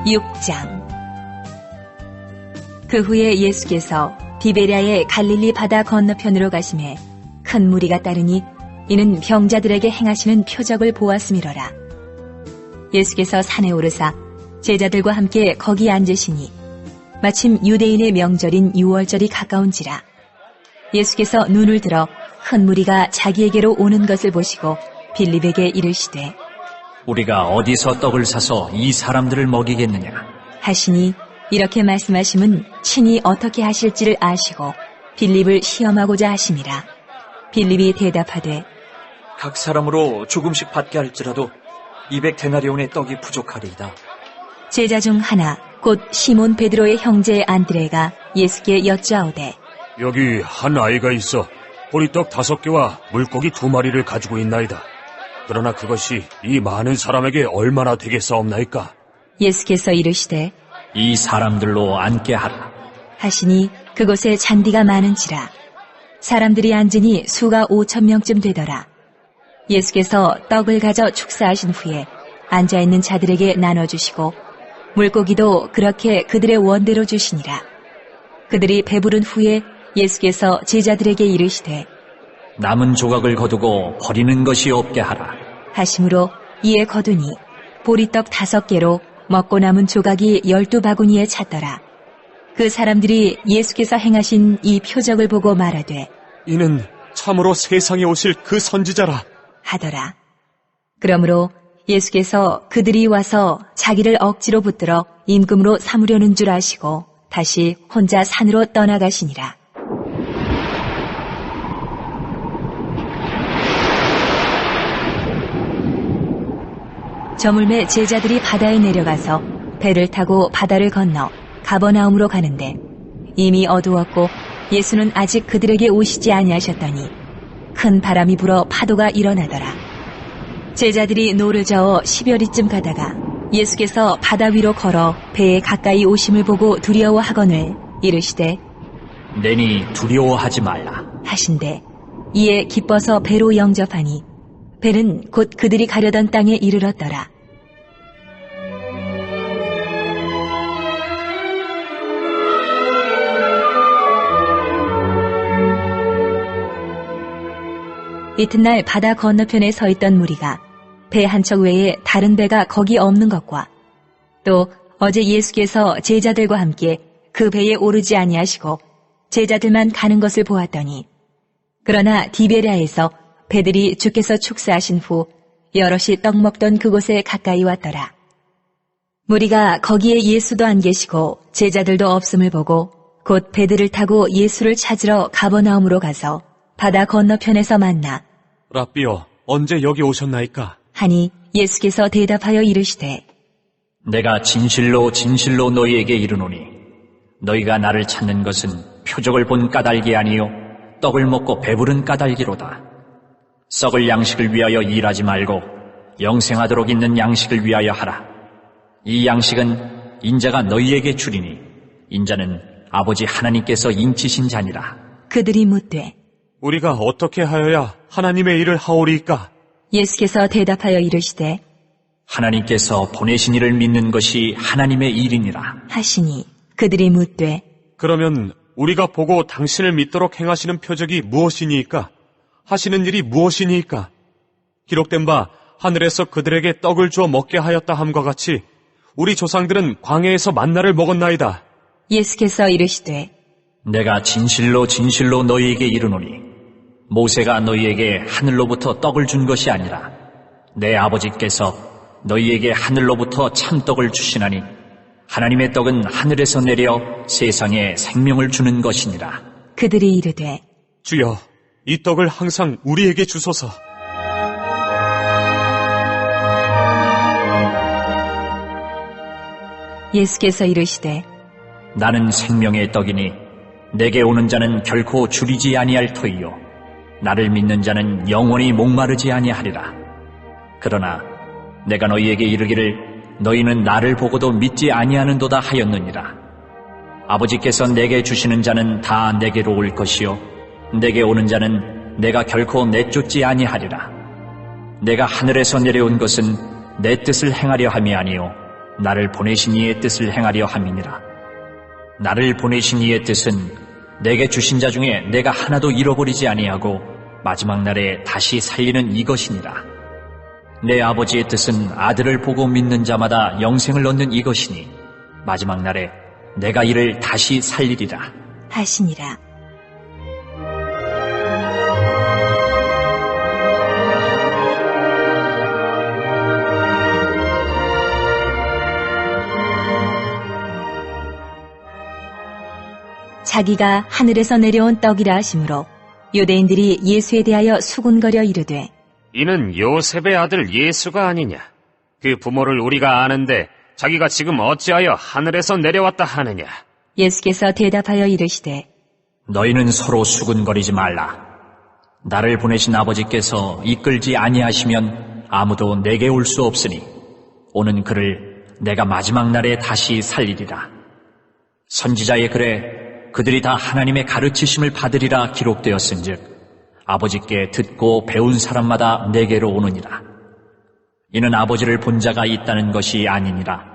6장. 그 후에 예수께서 디베랴의 갈릴리 바다 건너편으로 가시매 큰 무리가 따르니 이는 병자들에게 행하시는 표적을 보았음이로라. 예수께서 산에 오르사 제자들과 함께 거기 앉으시니 마침 유대인의 명절인 유월절이 가까운지라. 예수께서 눈을 들어 큰 무리가 자기에게로 오는 것을 보시고 빌립에게 이르시되 우리가 어디서 떡을 사서 이 사람들을 먹이겠느냐 하시니 이렇게 말씀하심은 친히 어떻게 하실지를 아시고 빌립을 시험하고자 하심이라. 빌립이 대답하되 각 사람으로 조금씩 받게 할지라도 200데나리온의 떡이 부족하리이다. 제자 중 하나 곧 시몬 베드로의 형제 안드레가 예수께 여짜오되 여기 한 아이가 있어 보리떡 5개와 물고기 2마리를 가지고 있나이다. 그러나 그것이 이 많은 사람에게 얼마나 되겠사옵나이까? 예수께서 이르시되 이 사람들로 앉게 하라 하시니 그곳에 잔디가 많은지라. 사람들이 앉으니 수가 5,000명쯤 되더라. 예수께서 떡을 가져 축사하신 후에 앉아있는 자들에게 나눠주시고 물고기도 그렇게 그들의 원대로 주시니라. 그들이 배부른 후에 예수께서 제자들에게 이르시되 남은 조각을 거두고 버리는 것이 없게 하라 하심으로 이에 거두니 보리떡 5개로 먹고 남은 조각이 12바구니에 찼더라. 그 사람들이 예수께서 행하신 이 표적을 보고 말하되 이는 참으로 세상에 오실 그 선지자라 하더라. 그러므로 예수께서 그들이 와서 자기를 억지로 붙들어 임금으로 삼으려는 줄 아시고 다시 혼자 산으로 떠나가시니라. 저물매 제자들이 바다에 내려가서 배를 타고 바다를 건너 가버나움으로 가는데 이미 어두웠고 예수는 아직 그들에게 오시지 아니하셨더니 큰 바람이 불어 파도가 일어나더라. 제자들이 노를 저어 10여리쯤 가다가 예수께서 바다 위로 걸어 배에 가까이 오심을 보고 두려워하거늘 이르시되 내니 두려워하지 말라 하신대 이에 기뻐서 배로 영접하니 배는 곧 그들이 가려던 땅에 이르렀더라. 이튿날 바다 건너편에 서 있던 무리가 배 한 척 외에 다른 배가 거기 없는 것과 또 어제 예수께서 제자들과 함께 그 배에 오르지 아니하시고 제자들만 가는 것을 보았더니 그러나 디베랴에서 배들이 주께서 축사하신 후 여럿이 떡 먹던 그곳에 가까이 왔더라. 무리가 거기에 예수도 안 계시고 제자들도 없음을 보고 곧 배들을 타고 예수를 찾으러 가버나움으로 가서 바다 건너편에서 만나 라삐여 언제 여기 오셨나이까? 하니 예수께서 대답하여 이르시되 내가 진실로 진실로 너희에게 이르노니 너희가 나를 찾는 것은 표적을 본 까닭이 아니요 떡을 먹고 배부른 까닭이로다. 썩을 양식을 위하여 일하지 말고 영생하도록 있는 양식을 위하여 하라. 이 양식은 인자가 너희에게 주리니 인자는 아버지 하나님께서 인치신 자니라. 그들이 묻되 우리가 어떻게 하여야 하나님의 일을 하오리이까? 예수께서 대답하여 이르시되 하나님께서 보내신 이를 믿는 것이 하나님의 일이니라 하시니 그들이 묻되 그러면 우리가 보고 당신을 믿도록 행하시는 표적이 무엇이니이까? 하시는 일이 무엇이니이까? 기록된 바 하늘에서 그들에게 떡을 주어 먹게 하였다 함과 같이 우리 조상들은 광야에서 만나를 먹었나이다. 예수께서 이르시되 내가 진실로 진실로 너희에게 이르노니 모세가 너희에게 하늘로부터 떡을 준 것이 아니라 내 아버지께서 너희에게 하늘로부터 참떡을 주시나니 하나님의 떡은 하늘에서 내려 세상에 생명을 주는 것이니라. 그들이 이르되 주여 이 떡을 항상 우리에게 주소서. 예수께서 이르시되 나는 생명의 떡이니 내게 오는 자는 결코 줄이지 아니할 터이요 나를 믿는 자는 영원히 목마르지 아니하리라. 그러나 내가 너희에게 이르기를 너희는 나를 보고도 믿지 아니하는도다 하였느니라. 아버지께서 내게 주시는 자는 다 내게로 올 것이요 내게 오는 자는 내가 결코 내쫓지 아니하리라. 내가 하늘에서 내려온 것은 내 뜻을 행하려 함이 아니요 나를 보내신 이의 뜻을 행하려 함이니라. 나를 보내신 이의 뜻은 내게 주신 자 중에 내가 하나도 잃어버리지 아니하고 마지막 날에 다시 살리는 이것이니라. 내 아버지의 뜻은 아들을 보고 믿는 자마다 영생을 얻는 이것이니 마지막 날에 내가 이를 다시 살리리라 하시니라. 자기가 하늘에서 내려온 떡이라 하시므로 유대인들이 예수에 대하여 수군거려 이르되 이는 요셉의 아들 예수가 아니냐? 그 부모를 우리가 아는데 자기가 지금 어찌하여 하늘에서 내려왔다 하느냐? 예수께서 대답하여 이르시되 너희는 서로 수군거리지 말라. 나를 보내신 아버지께서 이끌지 아니하시면 아무도 내게 올 수 없으니 오는 그를 내가 마지막 날에 다시 살리리라. 선지자의 글에 그들이 다 하나님의 가르치심을 받으리라 기록되었은즉 아버지께 듣고 배운 사람마다 내게로 오느니라. 이는 아버지를 본 자가 있다는 것이 아니니라.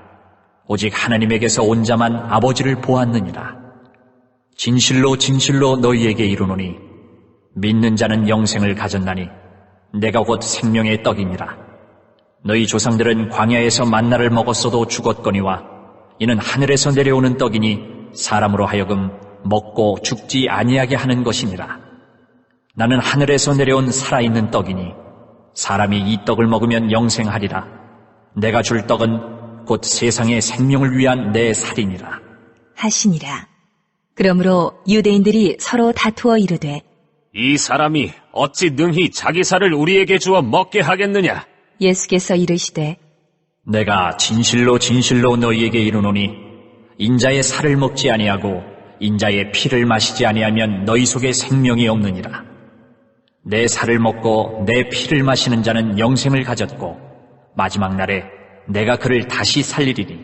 오직 하나님에게서 온 자만 아버지를 보았느니라. 진실로 진실로 너희에게 이르노니 믿는 자는 영생을 가졌나니 내가 곧 생명의 떡이니라. 너희 조상들은 광야에서 만나를 먹었어도 죽었거니와 이는 하늘에서 내려오는 떡이니 사람으로 하여금 먹고 죽지 아니하게 하는 것이니라. 나는 하늘에서 내려온 살아있는 떡이니 사람이 이 떡을 먹으면 영생하리라. 내가 줄 떡은 곧 세상의 생명을 위한 내 살이니라 하시니라. 그러므로 유대인들이 서로 다투어 이르되 이 사람이 어찌 능히 자기 살을 우리에게 주어 먹게 하겠느냐? 예수께서 이르시되 내가 진실로 진실로 너희에게 이르노니 인자의 살을 먹지 아니하고 인자의 피를 마시지 아니하면 너희 속에 생명이 없느니라. 내 살을 먹고 내 피를 마시는 자는 영생을 가졌고 마지막 날에 내가 그를 다시 살리리니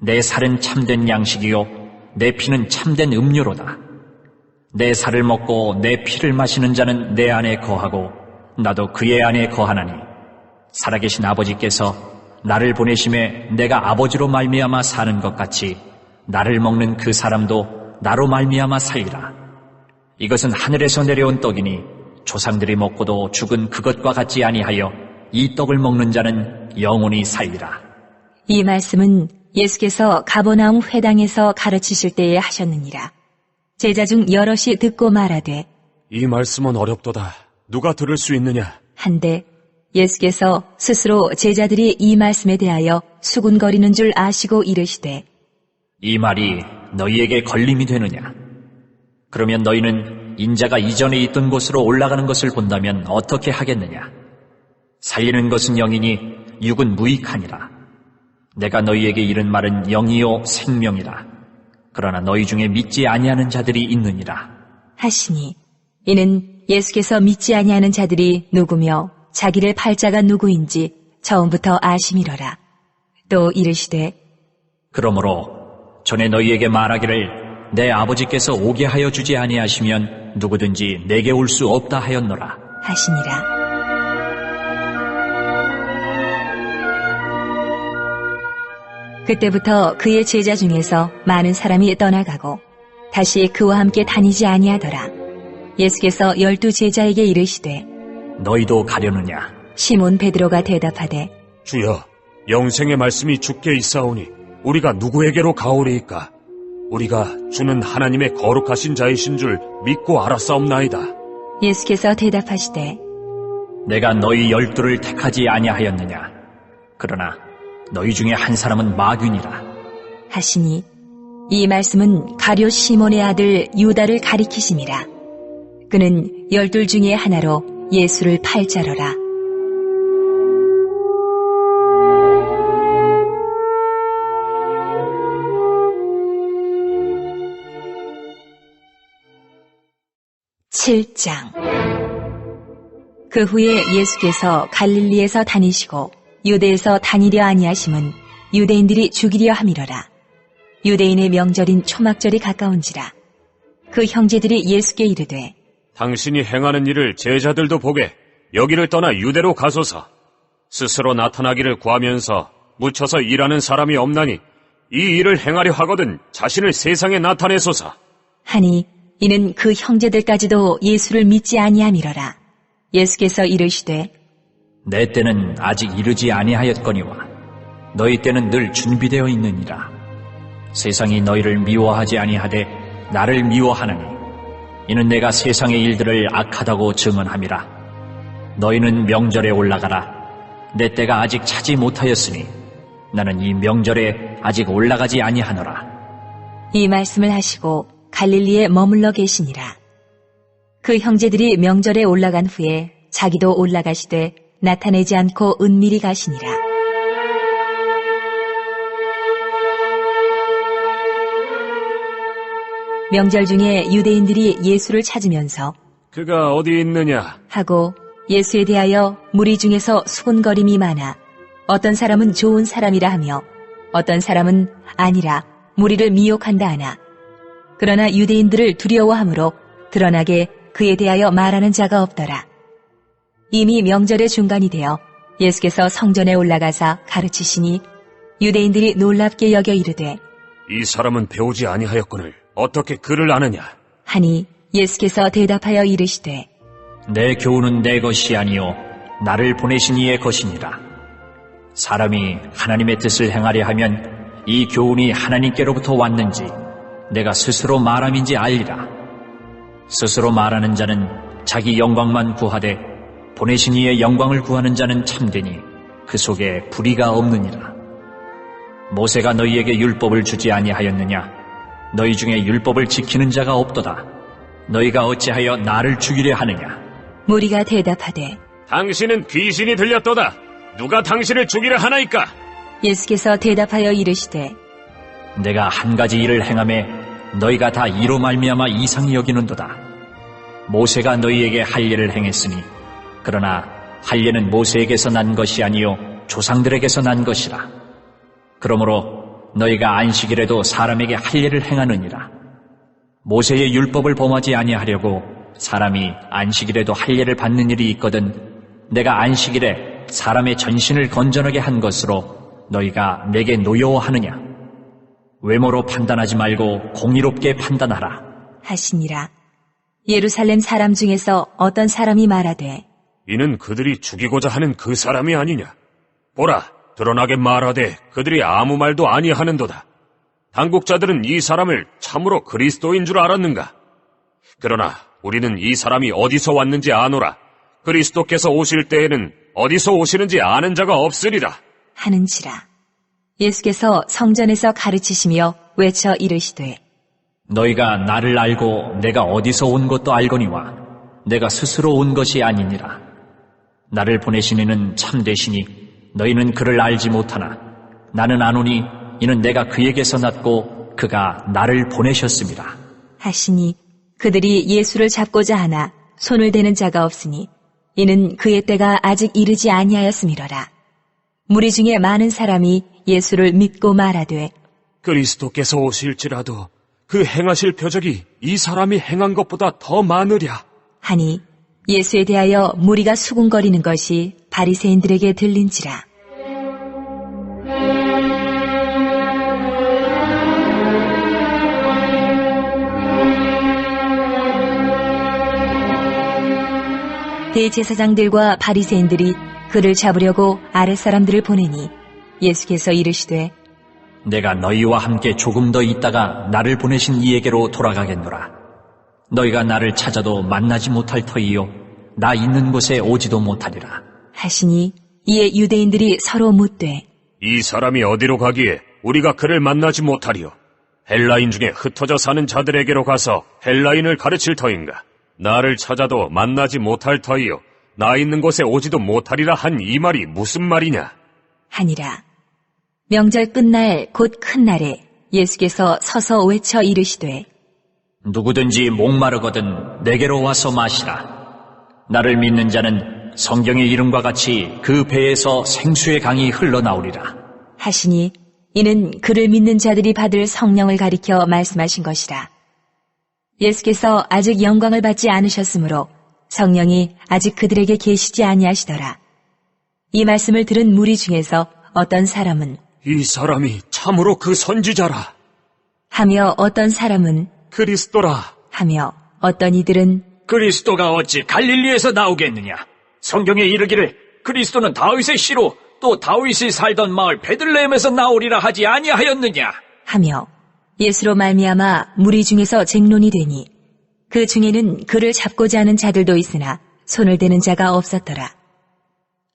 내 살은 참된 양식이요 내 피는 참된 음료로다. 내 살을 먹고 내 피를 마시는 자는 내 안에 거하고 나도 그의 안에 거하나니 살아계신 아버지께서 나를 보내심에 내가 아버지로 말미암아 사는 것 같이 나를 먹는 그 사람도 나로 말미암아 살리라. 이것은 하늘에서 내려온 떡이니 조상들이 먹고도 죽은 그것과 같지 아니하여 이 떡을 먹는 자는 영원히 살리라. 이 말씀은 예수께서 가버나움 회당에서 가르치실 때에 하셨느니라. 제자 중 여럿이 듣고 말하되 이 말씀은 어렵도다. 누가 들을 수 있느냐? 한데 예수께서 스스로 제자들이 이 말씀에 대하여 수군거리는 줄 아시고 이르시되 이 말이 너희에게 걸림이 되느냐? 그러면 너희는 인자가 이전에 있던 곳으로 올라가는 것을 본다면 어떻게 하겠느냐? 살리는 것은 영이니 육은 무익하니라. 내가 너희에게 이른 말은 영이요 생명이라. 그러나 너희 중에 믿지 아니하는 자들이 있느니라 하시니 이는 예수께서 믿지 아니하는 자들이 누구며 자기를 팔 자가 누구인지 처음부터 아심이러라. 또 이르시되 그러므로 전에 너희에게 말하기를 내 아버지께서 오게 하여 주지 아니하시면 누구든지 내게 올 수 없다 하였노라 하시니라. 그때부터 그의 제자 중에서 많은 사람이 떠나가고 다시 그와 함께 다니지 아니하더라. 예수께서 12 제자에게 이르시되 너희도 가려느냐? 시몬 베드로가 대답하되 주여, 영생의 말씀이 주께 있사오니 우리가 누구에게로 가오리이까? 우리가 주는 하나님의 거룩하신 자이신 줄 믿고 알았사옵나이다. 예수께서 대답하시되 내가 너희 12를 택하지 아니하였느냐? 그러나 너희 중에 한 사람은 마귀니라 하시니 이 말씀은 가룟 시몬의 아들 유다를 가리키심이라. 그는 12 중에 하나로 예수를 팔 자로라. (7장) 그 후에 예수께서 갈릴리에서 다니시고 유대에서 다니려 아니하심은 유대인들이 죽이려 함이러라. 유대인의 명절인 초막절이 가까운지라. 그 형제들이 예수께 이르되 당신이 행하는 일을 제자들도 보게 여기를 떠나 유대로 가소서. 스스로 나타나기를 구하면서 묻혀서 일하는 사람이 없나니 이 일을 행하려 하거든 자신을 세상에 나타내소서. 하니 이는 그 형제들까지도 예수를 믿지 아니함이러라. 예수께서 이르시되 내 때는 아직 이르지 아니하였거니와 너희 때는 늘 준비되어 있느니라. 세상이 너희를 미워하지 아니하되 나를 미워하나니 이는 내가 세상의 일들을 악하다고 증언함이라. 너희는 명절에 올라가라. 내 때가 아직 차지 못하였으니 나는 이 명절에 아직 올라가지 아니하노라. 이 말씀을 하시고 갈릴리에 머물러 계시니라. 그 형제들이 명절에 올라간 후에 자기도 올라가시되 나타내지 않고 은밀히 가시니라. 명절 중에 유대인들이 예수를 찾으면서 그가 어디 있느냐? 하고 예수에 대하여 무리 중에서 수군거림이 많아 어떤 사람은 좋은 사람이라 하며 어떤 사람은 아니라 무리를 미혹한다 하나 그러나 유대인들을 두려워함으로 드러나게 그에 대하여 말하는 자가 없더라. 이미 명절의 중간이 되어 예수께서 성전에 올라가사 가르치시니 유대인들이 놀랍게 여겨 이르되 이 사람은 배우지 아니하였거늘 어떻게 그를 아느냐? 하니 예수께서 대답하여 이르시되 내 교훈은 내 것이 아니요 나를 보내신 이의 것이니라. 사람이 하나님의 뜻을 행하려 하면 이 교훈이 하나님께로부터 왔는지 내가 스스로 말함인지 알리라. 스스로 말하는 자는 자기 영광만 구하되 보내신 이의 영광을 구하는 자는 참되니 그 속에 불의가 없느니라. 모세가 너희에게 율법을 주지 아니하였느냐? 너희 중에 율법을 지키는 자가 없도다. 너희가 어찌하여 나를 죽이려 하느냐? 무리가 대답하되 당신은 귀신이 들렸도다. 누가 당신을 죽이려 하나이까? 예수께서 대답하여 이르시되 내가 한 가지 일을 행하매 너희가 다 이로 말미암아 이상히 여기는도다. 모세가 너희에게 할례를 행했으니 그러나 할례는 모세에게서 난 것이 아니요 조상들에게서 난 것이라. 그러므로 너희가 안식일에도 사람에게 할례를 행하느니라. 모세의 율법을 범하지 아니하려고 사람이 안식일에도 할례를 받는 일이 있거든 내가 안식일에 사람의 전신을 건전하게 한 것으로 너희가 내게 노여워하느냐? 외모로 판단하지 말고 공의롭게 판단하라. 하시니라. 예루살렘 사람 중에서 어떤 사람이 말하되 이는 그들이 죽이고자 하는 그 사람이 아니냐? 보라, 드러나게 말하되 그들이 아무 말도 아니하는도다. 당국자들은 이 사람을 참으로 그리스도인 줄 알았는가? 그러나 우리는 이 사람이 어디서 왔는지 아노라. 그리스도께서 오실 때에는 어디서 오시는지 아는 자가 없으리라. 하는지라. 예수께서 성전에서 가르치시며 외쳐 이르시되 너희가 나를 알고 내가 어디서 온 것도 알거니와 내가 스스로 온 것이 아니니라. 나를 보내신 이는 참되시니 너희는 그를 알지 못하나 나는 아노니 이는 내가 그에게서 났고 그가 나를 보내셨습니다. 하시니 그들이 예수를 잡고자 하나 손을 대는 자가 없으니 이는 그의 때가 아직 이르지 아니하였음이로라. 무리 중에 많은 사람이 예수를 믿고 말하되 그리스도께서 오실지라도 그 행하실 표적이 이 사람이 행한 것보다 더 많으랴. 하니 예수에 대하여 무리가 수군거리는 것이 바리새인들에게 들린지라. 대제사장들과 바리새인들이 그를 잡으려고 아랫사람들을 보내니 예수께서 이르시되 내가 너희와 함께 조금 더 있다가 나를 보내신 이에게로 돌아가겠노라. 너희가 나를 찾아도 만나지 못할 터이요 나 있는 곳에 오지도 못하리라. 하시니 이에 유대인들이 서로 묻되 이 사람이 어디로 가기에 우리가 그를 만나지 못하리요? 헬라인 중에 흩어져 사는 자들에게로 가서 헬라인을 가르칠 터인가? 나를 찾아도 만나지 못할 터이요 나 있는 곳에 오지도 못하리라 한 이 말이 무슨 말이냐? 하니라. 명절 끝날 곧 큰 날에 예수께서 서서 외쳐 이르시되 누구든지 목마르거든 내게로 와서 마시라. 나를 믿는 자는 성경의 이름과 같이 그 배에서 생수의 강이 흘러나오리라. 하시니 이는 그를 믿는 자들이 받을 성령을 가리켜 말씀하신 것이라. 예수께서 아직 영광을 받지 않으셨으므로 성령이 아직 그들에게 계시지 아니하시더라. 이 말씀을 들은 무리 중에서 어떤 사람은 이 사람이 참으로 그 선지자라. 하며 어떤 사람은 그리스도라. 하며 어떤 이들은 그리스도가 어찌 갈릴리에서 나오겠느냐? 성경에 이르기를 그리스도는 다윗의 씨로 또 다윗이 살던 마을 베들레헴에서 나오리라 하지 아니하였느냐? 하며 예수로 말미암아 무리 중에서 쟁론이 되니 그 중에는 그를 잡고자 하는 자들도 있으나 손을 대는 자가 없었더라.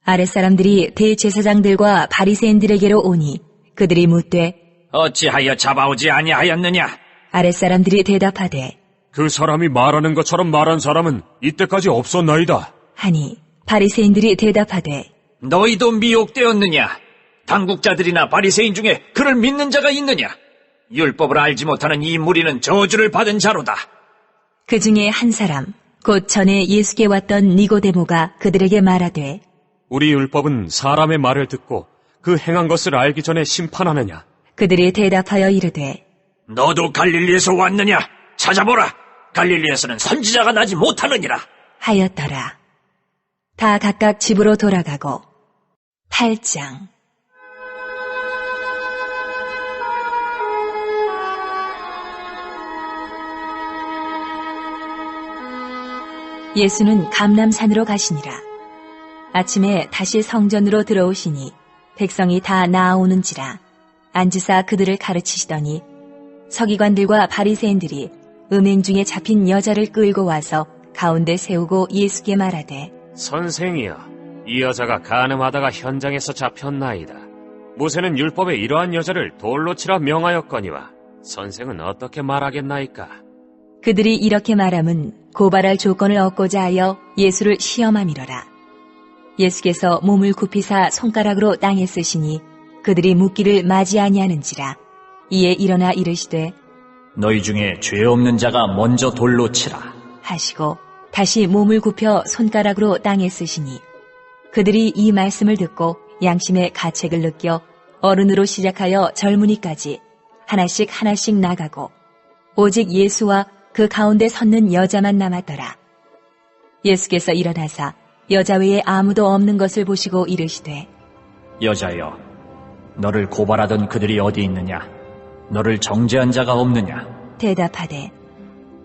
아랫사람들이 대제사장들과 바리새인들에게로 오니 그들이 묻되 어찌하여 잡아오지 아니하였느냐? 아랫사람들이 대답하되 그 사람이 말하는 것처럼 말한 사람은 이때까지 없었나이다. 하니 바리새인들이 대답하되 너희도 미혹되었느냐? 당국자들이나 바리새인 중에 그를 믿는 자가 있느냐? 율법을 알지 못하는 이 무리는 저주를 받은 자로다. 그 중에 한 사람 곧 전에 예수께 왔던 니고데모가 그들에게 말하되 우리 율법은 사람의 말을 듣고 그 행한 것을 알기 전에 심판하느냐? 그들이 대답하여 이르되 너도 갈릴리에서 왔느냐? 찾아보라. 갈릴리에서는 선지자가 나지 못하느니라. 하였더라. 다 각각 집으로 돌아가고 8장. 예수는 감람산으로 가시니라. 아침에 다시 성전으로 들어오시니 백성이 다 나아오는지라 앉으사 그들을 가르치시더니 서기관들과 바리새인들이 음행 중에 잡힌 여자를 끌고 와서 가운데 세우고 예수께 말하되 선생이여, 이 여자가 간음하다가 현장에서 잡혔나이다. 모세는 율법에 이러한 여자를 돌로 치라 명하였거니와 선생은 어떻게 말하겠나이까? 그들이 이렇게 말함은 고발할 조건을 얻고자 하여 예수를 시험함이로라. 예수께서 몸을 굽히사 손가락으로 땅에 쓰시니 그들이 묻기를 맞이 아니하는지라. 이에 일어나 이르시되 너희 중에 죄 없는 자가 먼저 돌로 치라. 하시고 다시 몸을 굽혀 손가락으로 땅에 쓰시니 그들이 이 말씀을 듣고 양심의 가책을 느껴 어른으로 시작하여 젊은이까지 하나씩 나가고 오직 예수와 그 가운데 섰는 여자만 남았더라. 예수께서 일어나사 여자 외에 아무도 없는 것을 보시고 이르시되 여자여, 너를 고발하던 그들이 어디 있느냐? 너를 정죄한 자가 없느냐? 대답하되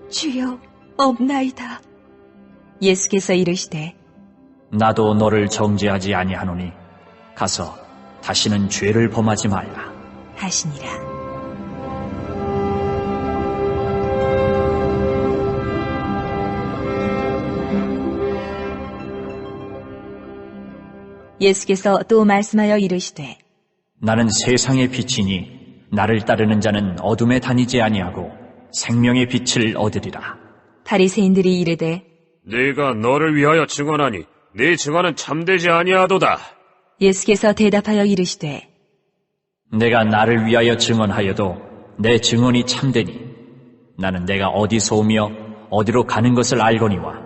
주여 없나이다. 예수께서 이르시되 나도 너를 정죄하지 아니하노니 가서 다시는 죄를 범하지 말라. 하시니라. 예수께서 또 말씀하여 이르시되 나는 세상의 빛이니 나를 따르는 자는 어둠에 다니지 아니하고 생명의 빛을 얻으리라. 바리새인들이 이르되 네가 너를 위하여 증언하니 네 증언은 참되지 아니하도다. 예수께서 대답하여 이르시되 내가 나를 위하여 증언하여도 내 증언이 참되니 나는 내가 어디서 오며 어디로 가는 것을 알거니와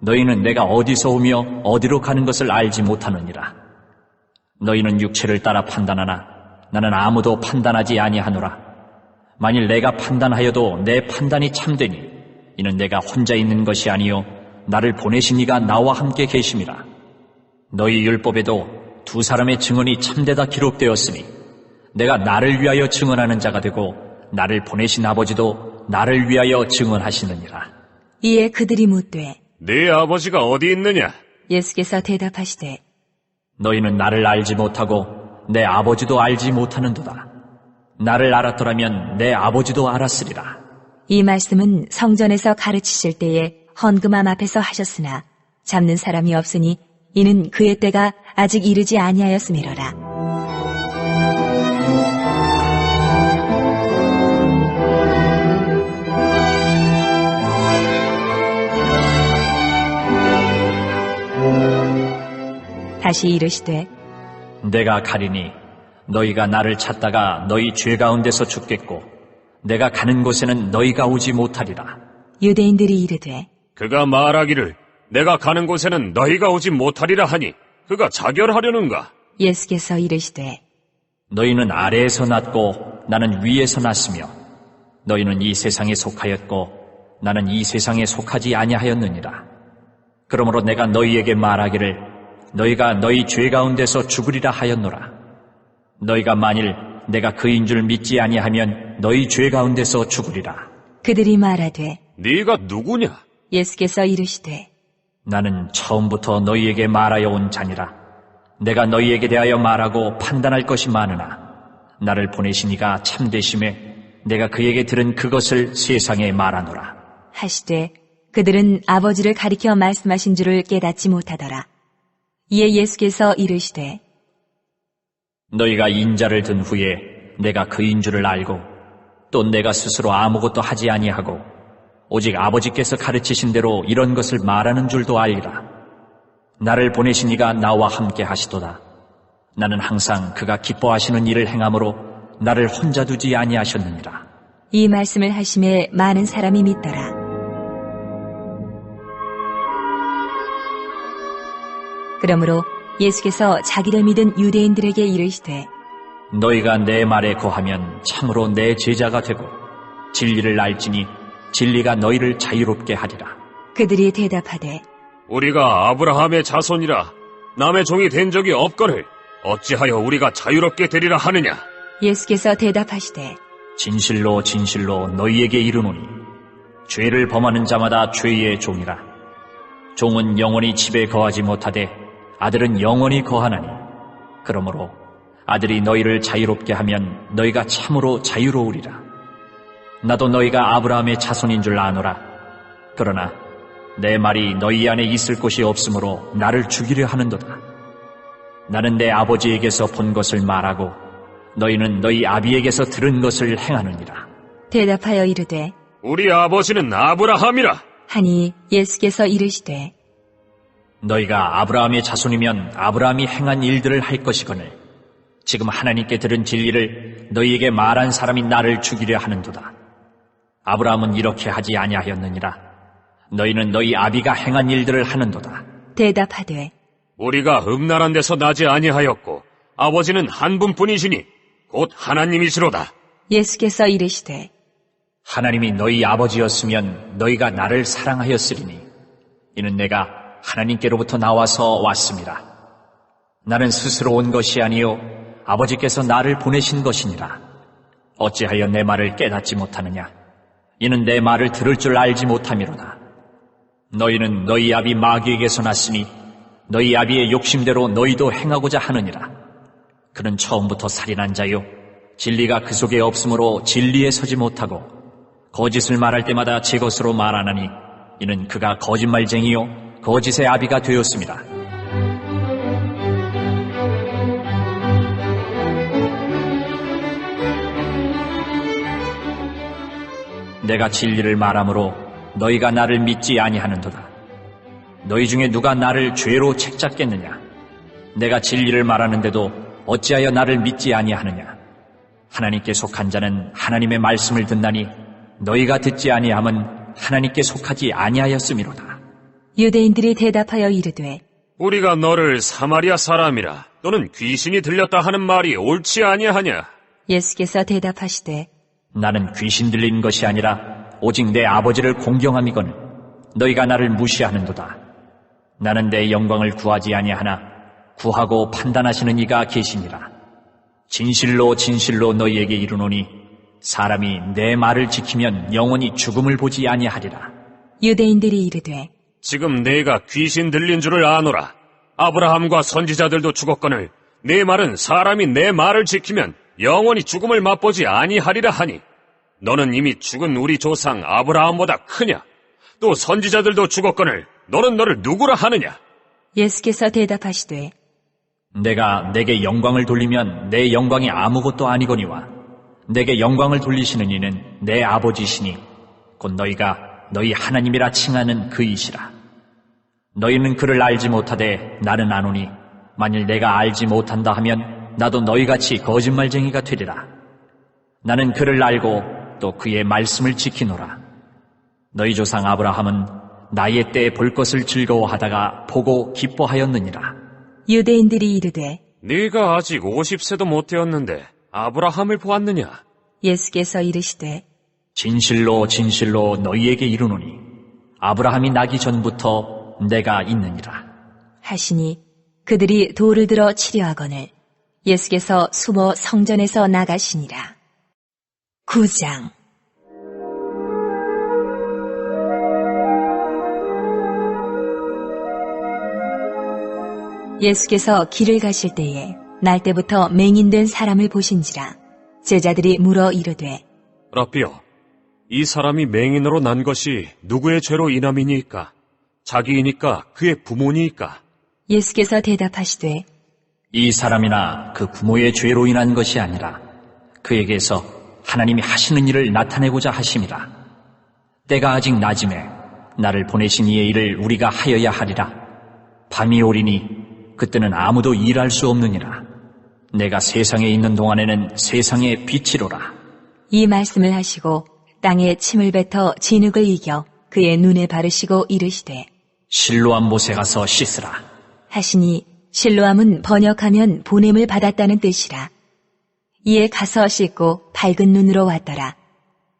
너희는 내가 어디서 오며 어디로 가는 것을 알지 못하느니라. 너희는 육체를 따라 판단하나 나는 아무도 판단하지 아니하노라. 만일 내가 판단하여도 내 판단이 참되니 이는 내가 혼자 있는 것이 아니요 나를 보내신 이가 나와 함께 계심이라. 너희 율법에도 두 사람의 증언이 참되다 기록되었으니 내가 나를 위하여 증언하는 자가 되고 나를 보내신 아버지도 나를 위하여 증언하시느니라. 이에 그들이 묻되 네 아버지가 어디 있느냐? 예수께서 대답하시되 너희는 나를 알지 못하고 내 아버지도 알지 못하는도다. 나를 알았더라면 내 아버지도 알았으리라. 이 말씀은 성전에서 가르치실 때에 헌금함 앞에서 하셨으나 잡는 사람이 없으니 이는 그의 때가 아직 이르지 아니하였음이로라. 다시 이르시되 내가 가리니 너희가 나를 찾다가 너희 죄 가운데서 죽겠고 내가 가는 곳에는 너희가 오지 못하리라. 유대인들이 이르되 그가 말하기를 내가 가는 곳에는 너희가 오지 못하리라 하니 그가 자결하려는가? 예수께서 이르시되 너희는 아래에서 났고 나는 위에서 났으며 너희는 이 세상에 속하였고 나는 이 세상에 속하지 아니하였느니라. 그러므로 내가 너희에게 말하기를 너희가 너희 죄 가운데서 죽으리라 하였노라. 너희가 만일 내가 그인 줄 믿지 아니하면 너희 죄 가운데서 죽으리라. 그들이 말하되 네가 누구냐? 예수께서 이르시되 나는 처음부터 너희에게 말하여 온 자니라. 내가 너희에게 대하여 말하고 판단할 것이 많으나 나를 보내신 이가 참되심에 내가 그에게 들은 그것을 세상에 말하노라. 하시되 그들은 아버지를 가리켜 말씀하신 줄을 깨닫지 못하더라. 이에 예수께서 이르시되 너희가 인자를 든 후에 내가 그인 줄을 알고 또 내가 스스로 아무것도 하지 아니하고 오직 아버지께서 가르치신 대로 이런 것을 말하는 줄도 알리라. 나를 보내신 이가 나와 함께 하시도다. 나는 항상 그가 기뻐하시는 일을 행함으로 나를 혼자 두지 아니하셨느니라. 이 말씀을 하심에 많은 사람이 믿더라. 그러므로 예수께서 자기를 믿은 유대인들에게 이르시되 너희가 내 말에 거하면 참으로 내 제자가 되고 진리를 알지니 진리가 너희를 자유롭게 하리라. 그들이 대답하되 우리가 아브라함의 자손이라 남의 종이 된 적이 없거늘 어찌하여 우리가 자유롭게 되리라 하느냐? 예수께서 대답하시되 진실로 진실로 너희에게 이르노니 죄를 범하는 자마다 죄의 종이라. 종은 영원히 집에 거하지 못하되 아들은 영원히 거하나니 그러므로 아들이 너희를 자유롭게 하면 너희가 참으로 자유로우리라. 나도 너희가 아브라함의 자손인 줄 아노라. 그러나 내 말이 너희 안에 있을 곳이 없으므로 나를 죽이려 하는도다. 나는 내 아버지에게서 본 것을 말하고 너희는 너희 아비에게서 들은 것을 행하느니라. 대답하여 이르되 우리 아버지는 아브라함이라. 하니 예수께서 이르시되 너희가 아브라함의 자손이면 아브라함이 행한 일들을 할 것이거늘 지금 하나님께 들은 진리를 너희에게 말한 사람이 나를 죽이려 하는도다. 아브라함은 이렇게 하지 아니하였느니라. 너희는 너희 아비가 행한 일들을 하는도다. 대답하되 우리가 음란한 데서 나지 아니하였고 아버지는 한 분뿐이시니 곧 하나님이시로다. 예수께서 이르시되 하나님이 너희 아버지였으면 너희가 나를 사랑하였으리니 이는 내가 하나님께로부터 나와서 왔습니다. 나는 스스로 온 것이 아니요 아버지께서 나를 보내신 것이니라. 어찌하여 내 말을 깨닫지 못하느냐? 이는 내 말을 들을 줄 알지 못함이로다. 너희는 너희 아비 마귀에게서 났으니 너희 아비의 욕심대로 너희도 행하고자 하느니라. 그는 처음부터 살인한 자요 진리가 그 속에 없으므로 진리에 서지 못하고 거짓을 말할 때마다 제 것으로 말하나니 이는 그가 거짓말쟁이요 거짓의 아비가 되었습니다. 내가 진리를 말하므로 너희가 나를 믿지 아니하는도다. 너희 중에 누가 나를 죄로 책잡겠느냐? 내가 진리를 말하는데도 어찌하여 나를 믿지 아니하느냐? 하나님께 속한 자는 하나님의 말씀을 듣나니 너희가 듣지 아니함은 하나님께 속하지 아니하였음이로다. 유대인들이 대답하여 이르되 우리가 너를 사마리아 사람이라 또는 귀신이 들렸다 하는 말이 옳지 아니하냐? 예수께서 대답하시되 나는 귀신 들린 것이 아니라 오직 내 아버지를 공경함이거늘 너희가 나를 무시하는도다. 나는 내 영광을 구하지 아니하나 구하고 판단하시는 이가 계시니라. 진실로 진실로 너희에게 이르노니 사람이 내 말을 지키면 영원히 죽음을 보지 아니하리라. 유대인들이 이르되 지금 내가 귀신 들린 줄을 아노라. 아브라함과 선지자들도 죽었거늘 내 말은 사람이 내 말을 지키면 영원히 죽음을 맛보지 아니하리라 하니 너는 이미 죽은 우리 조상 아브라함보다 크냐? 또 선지자들도 죽었거늘 너는 너를 누구라 하느냐? 예수께서 대답하시되 내가 내게 영광을 돌리면 내 영광이 아무것도 아니거니와 내게 영광을 돌리시는 이는 내 아버지시니 곧 너희가 너희 하나님이라 칭하는 그이시라. 너희는 그를 알지 못하되 나는 아노니 만일 내가 알지 못한다 하면 나도 너희같이 거짓말쟁이가 되리라. 나는 그를 알고 또 그의 말씀을 지키노라. 너희 조상 아브라함은 나의 때에 볼 것을 즐거워하다가 보고 기뻐하였느니라. 유대인들이 이르되 네가 아직 50세도 못 되었는데 아브라함을 보았느냐? 예수께서 이르시되 진실로 진실로 너희에게 이르노니 아브라함이 나기 전부터 내가 있느니라. 하시니 그들이 돌을 들어 치려 하거늘 예수께서 숨어 성전에서 나가시니라. 9장. 예수께서 길을 가실 때에 날 때부터 맹인된 사람을 보신지라. 제자들이 물어 이르되, 라삐여, 이 사람이 맹인으로 난 것이 누구의 죄로 인함이니까? 자기이니까 그의 부모니까? 예수께서 대답하시되, 이 사람이나 그 부모의 죄로 인한 것이 아니라 그에게서 하나님이 하시는 일을 나타내고자 하심이라. 때가 아직 낮음에 나를 보내신 이의 일을 우리가 하여야 하리라. 밤이 오리니 그때는 아무도 일할 수 없느니라. 내가 세상에 있는 동안에는 세상의 빛이로라. 이 말씀을 하시고 땅에 침을 뱉어 진흙을 이겨 그의 눈에 바르시고 이르시되, 실로암 못에 가서 씻으라. 하시니 실로암은 번역하면 보냄을 받았다는 뜻이라. 이에 가서 씻고 밝은 눈으로 왔더라.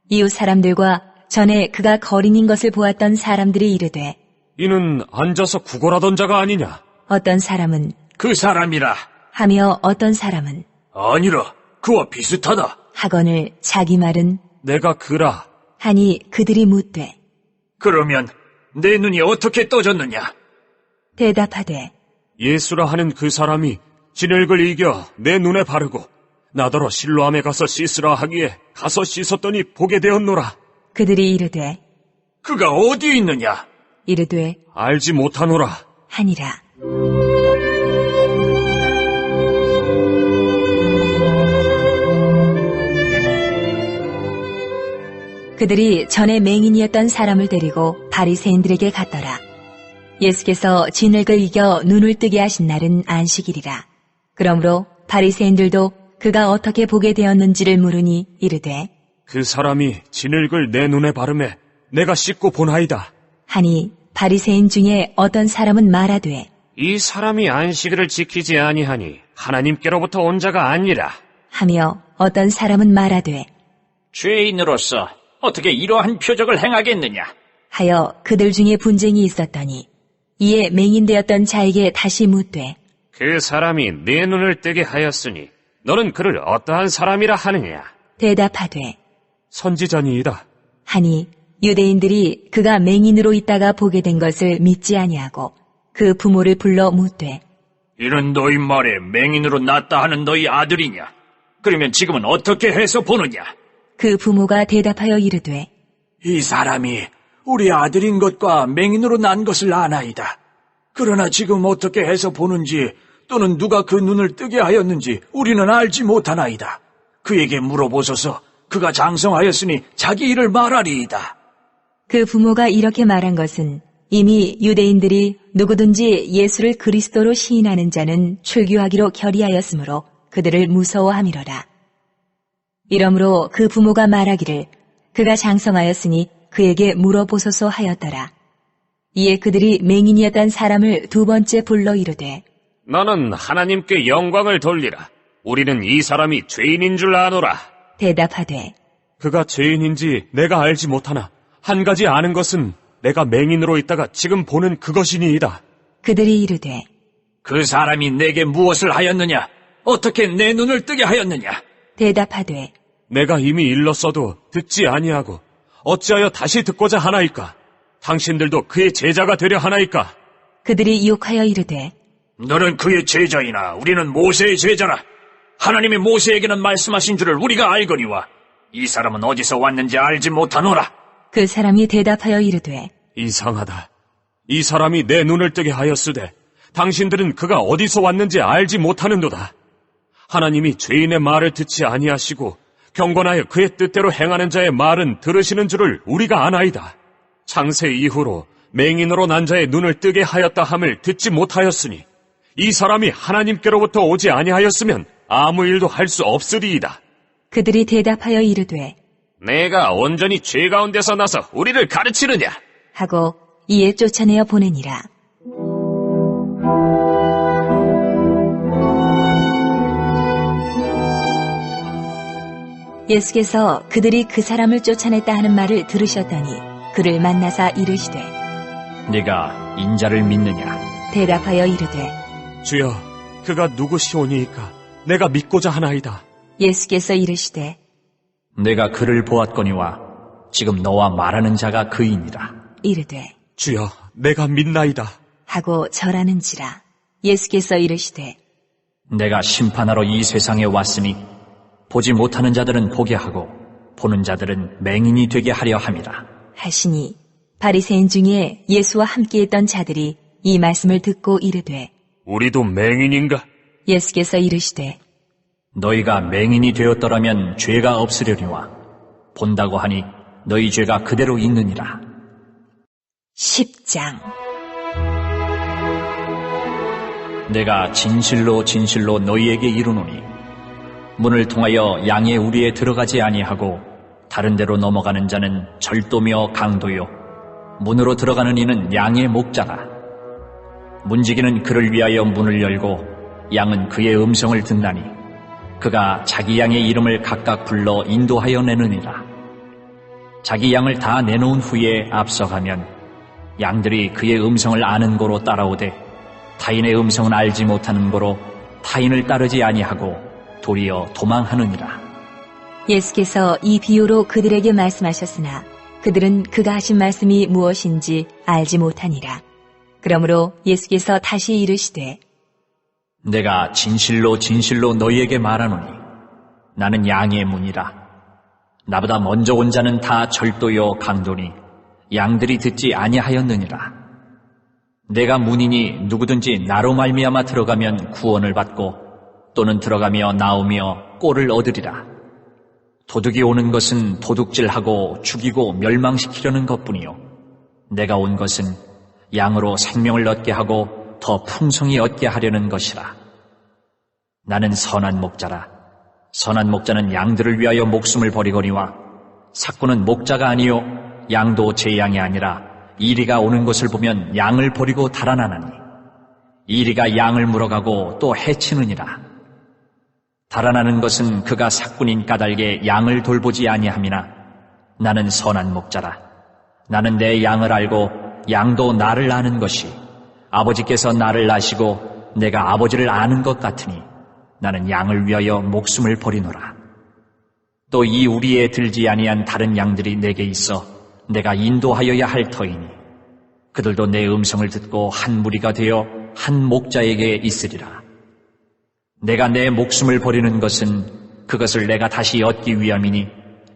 이웃 사람들과 전에 그가 거린인 것을 보았던 사람들이 이르되, 이는 앉아서 구걸하던 자가 아니냐? 어떤 사람은 그 사람이라. 하며 어떤 사람은 아니라 그와 비슷하다. 하거늘 자기 말은 내가 그라. 하니 그들이 묻되, 그러면 내 눈이 어떻게 떠졌느냐? 대답하되, 예수라 하는 그 사람이 진흙을 이겨 내 눈에 바르고 나더러 실로암에 가서 씻으라 하기에 가서 씻었더니 보게 되었노라. 그들이 이르되, 그가 어디 있느냐? 이르되 알지 못하노라. 하니라. 그들이 전에 맹인이었던 사람을 데리고 바리새인들에게 갔더라. 예수께서 진흙을 이겨 눈을 뜨게 하신 날은 안식일이라. 그러므로 바리새인들도 그가 어떻게 보게 되었는지를 물으니 이르되, 그 사람이 진흙을 내 눈에 바르매 내가 씻고 보나이다. 하니 바리새인 중에 어떤 사람은 말하되, 이 사람이 안식일을 지키지 아니하니 하나님께로부터 온 자가 아니라. 하며 어떤 사람은 말하되, 죄인으로서 어떻게 이러한 표적을 행하겠느냐? 하여 그들 중에 분쟁이 있었더니 이에 맹인되었던 자에게 다시 묻되, 그 사람이 내 눈을 뜨게 하였으니 너는 그를 어떠한 사람이라 하느냐? 대답하되, 선지자니이다. 하니 유대인들이 그가 맹인으로 있다가 보게 된 것을 믿지 아니하고 그 부모를 불러 묻되, 이는 너희 말에 맹인으로 났다 하는 너희 아들이냐? 그러면 지금은 어떻게 해서 보느냐? 그 부모가 대답하여 이르되, 이 사람이 우리 아들인 것과 맹인으로 난 것을 아나이다. 그러나 지금 어떻게 해서 보는지 또는 누가 그 눈을 뜨게 하였는지 우리는 알지 못하나이다. 그에게 물어보소서. 그가 장성하였으니 자기 일을 말하리이다. 그 부모가 이렇게 말한 것은 이미 유대인들이 누구든지 예수를 그리스도로 시인하는 자는 출교하기로 결의하였으므로 그들을 무서워함이로라. 이러므로 그 부모가 말하기를 그가 장성하였으니 그에게 물어보소서 하였더라. 이에 그들이 맹인이었던 사람을 두 번째 불러 이르되, 너는 하나님께 영광을 돌리라. 우리는 이 사람이 죄인인 줄 아노라. 대답하되, 그가 죄인인지 내가 알지 못하나 한 가지 아는 것은 내가 맹인으로 있다가 지금 보는 그것이니이다. 그들이 이르되, 그 사람이 내게 무엇을 하였느냐? 어떻게 내 눈을 뜨게 하였느냐? 대답하되, 내가 이미 일렀어도 듣지 아니하고 어찌하여 다시 듣고자 하나이까? 당신들도 그의 제자가 되려 하나이까? 그들이 욕하여 이르되, 너는 그의 제자이나 우리는 모세의 제자라. 하나님이 모세에게는 말씀하신 줄을 우리가 알거니와 이 사람은 어디서 왔는지 알지 못하노라. 그 사람이 대답하여 이르되, 이상하다. 이 사람이 내 눈을 뜨게 하였으되 당신들은 그가 어디서 왔는지 알지 못하는도다. 하나님이 죄인의 말을 듣지 아니하시고 경건하여 그의 뜻대로 행하는 자의 말은 들으시는 줄을 우리가 아나이다. 창세 이후로 맹인으로 난 자의 눈을 뜨게 하였다 함을 듣지 못하였으니 이 사람이 하나님께로부터 오지 아니하였으면 아무 일도 할 수 없으리이다. 그들이 대답하여 이르되, 내가 온전히 죄 가운데서 나서 우리를 가르치느냐? 하고 이에 쫓아내어 보내니라. 예수께서 그들이 그 사람을 쫓아냈다 하는 말을 들으셨더니 그를 만나사 이르시되, 네가 인자를 믿느냐? 대답하여 이르되, 주여, 그가 누구시오니이까? 내가 믿고자 하나이다. 예수께서 이르시되 내가 그를 보았거니와 지금 너와 말하는 자가 그이니라. 이르되 주여, 내가 믿나이다. 하고 절하는지라. 예수께서 이르시되 내가 심판하러 이 세상에 왔으니 보지 못하는 자들은 보게 하고 보는 자들은 맹인이 되게 하려 함이라. 하시니 바리새인 중에 예수와 함께했던 자들이 이 말씀을 듣고 이르되 우리도 맹인인가? 예수께서 이르시되 너희가 맹인이 되었더라면 죄가 없으려니와 본다고 하니 너희 죄가 그대로 있느니라. 10장. 내가 진실로 진실로 너희에게 이르노니 문을 통하여 양의 우리에 들어가지 아니하고 다른 데로 넘어가는 자는 절도며 강도요 문으로 들어가는 이는 양의 목자라. 문지기는 그를 위하여 문을 열고 양은 그의 음성을 듣나니 그가 자기 양의 이름을 각각 불러 인도하여 내느니라. 자기 양을 다 내놓은 후에 앞서가면 양들이 그의 음성을 아는 고로 따라오되 타인의 음성은 알지 못하는 고로 타인을 따르지 아니하고 도리어 도망하느니라. 예수께서 이 비유로 그들에게 말씀하셨으나 그들은 그가 하신 말씀이 무엇인지 알지 못하니라. 그러므로 예수께서 다시 이르시되 내가 진실로 진실로 너희에게 말하노니 나는 양의 문이라. 나보다 먼저 온 자는 다 절도요 강도니 양들이 듣지 아니하였느니라. 내가 문이니 누구든지 나로 말미암아 들어가면 구원을 받고 또는 들어가며 나오며 꼴을 얻으리라. 도둑이 오는 것은 도둑질하고 죽이고 멸망시키려는 것뿐이요 내가 온 것은 양으로 생명을 얻게 하고 더 풍성히 얻게 하려는 것이라. 나는 선한 목자라. 선한 목자는 양들을 위하여 목숨을 버리거니와 삭구는 목자가 아니요 양도 제 양이 아니라 이리가 오는 것을 보면 양을 버리고 달아나나니 이리가 양을 물어가고 또 해치느니라. 달아나는 것은 그가 삭군인 까닭에 양을 돌보지 아니함이나 나는 선한 목자라. 나는 내 양을 알고 양도 나를 아는 것이 아버지께서 나를 아시고 내가 아버지를 아는 것 같으니 나는 양을 위하여 목숨을 버리노라. 또 이 우리에 들지 아니한 다른 양들이 내게 있어 내가 인도하여야 할 터이니 그들도 내 음성을 듣고 한 무리가 되어 한 목자에게 있으리라. 내가 내 목숨을 버리는 것은 그것을 내가 다시 얻기 위함이니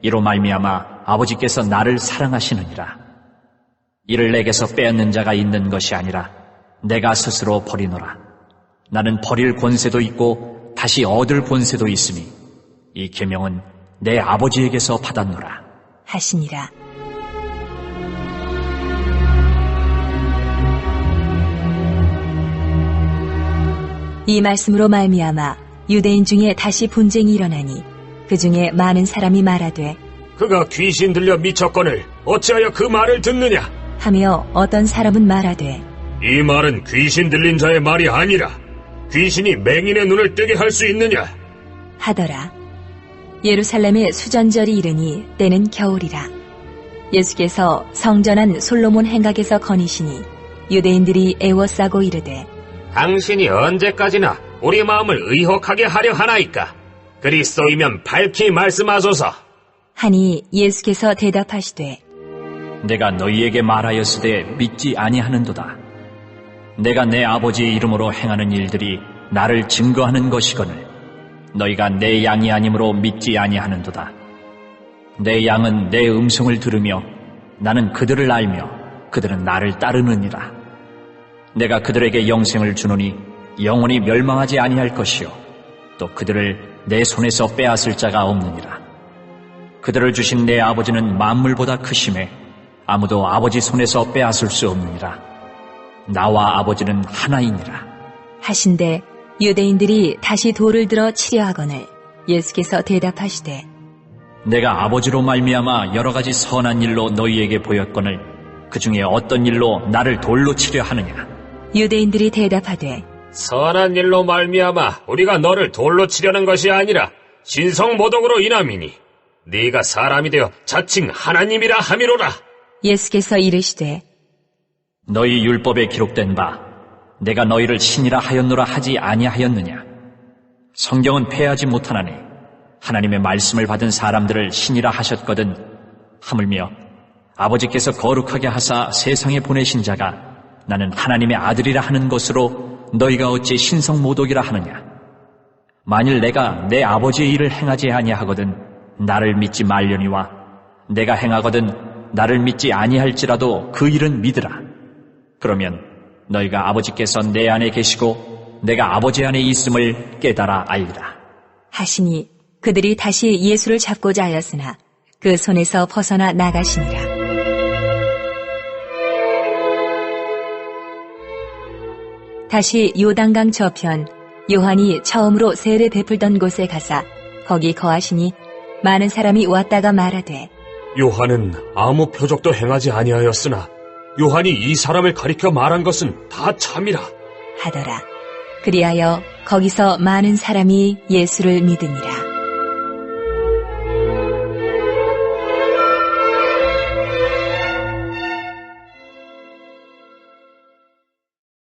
이로 말미암아 아버지께서 나를 사랑하시느니라. 이를 내게서 빼앗는 자가 있는 것이 아니라 내가 스스로 버리노라. 나는 버릴 권세도 있고 다시 얻을 권세도 있으니 이 계명은 내 아버지에게서 받았노라. 하시니라. 이 말씀으로 말미암아 유대인 중에 다시 분쟁이 일어나니 그 중에 많은 사람이 말하되 그가 귀신 들려 미쳤거늘 어찌하여 그 말을 듣느냐? 하며 어떤 사람은 말하되 이 말은 귀신 들린 자의 말이 아니라 귀신이 맹인의 눈을 뜨게 할 수 있느냐? 하더라. 예루살렘에 수전절이 이르니 때는 겨울이라. 예수께서 성전 안 솔로몬 행각에서 거니시니 유대인들이 애워싸고 이르되 당신이 언제까지나 우리 마음을 의혹하게 하려 하나이까? 그리스도이면 밝히 말씀하소서. 하니 예수께서 대답하시되 내가 너희에게 말하였으되 믿지 아니하는도다. 내가 내 아버지의 이름으로 행하는 일들이 나를 증거하는 것이거늘 너희가 내 양이 아니므로 믿지 아니하는도다. 내 양은 내 음성을 들으며 나는 그들을 알며 그들은 나를 따르느니라. 내가 그들에게 영생을 주노니 영원히 멸망하지 아니할 것이요 또 그들을 내 손에서 빼앗을 자가 없느니라. 그들을 주신 내 아버지는 만물보다 크심에 아무도 아버지 손에서 빼앗을 수 없느니라. 나와 아버지는 하나이니라. 하신대 유대인들이 다시 돌을 들어 치려 하거늘 예수께서 대답하시되 내가 아버지로 말미암아 여러 가지 선한 일로 너희에게 보였거늘 그 중에 어떤 일로 나를 돌로 치려 하느냐? 유대인들이 대답하되 선한 일로 말미암아 우리가 너를 돌로 치려는 것이 아니라 신성모독으로 인함이니 네가 사람이 되어 자칭 하나님이라 함이로라. 예수께서 이르시되 너희 율법에 기록된 바 내가 너희를 신이라 하였노라 하지 아니하였느냐? 성경은 패하지 못하나니 하나님의 말씀을 받은 사람들을 신이라 하셨거든. 하물며 아버지께서 거룩하게 하사 세상에 보내신 자가 나는 하나님의 아들이라 하는 것으로 너희가 어찌 신성모독이라 하느냐. 만일 내가 내 아버지의 일을 행하지 아니하거든 나를 믿지 말려니와 내가 행하거든 나를 믿지 아니할지라도 그 일은 믿으라. 그러면 너희가 아버지께서 내 안에 계시고 내가 아버지 안에 있음을 깨달아 알리라. 하시니 그들이 다시 예수를 잡고자 하였으나 그 손에서 벗어나 나가시니라. 다시 요단강 저편 요한이 처음으로 세례 베풀던 곳에 가사 거기 거하시니 많은 사람이 왔다가 말하되 요한은 아무 표적도 행하지 아니하였으나 요한이 이 사람을 가리켜 말한 것은 다 참이라 하더라. 그리하여 거기서 많은 사람이 예수를 믿으니라.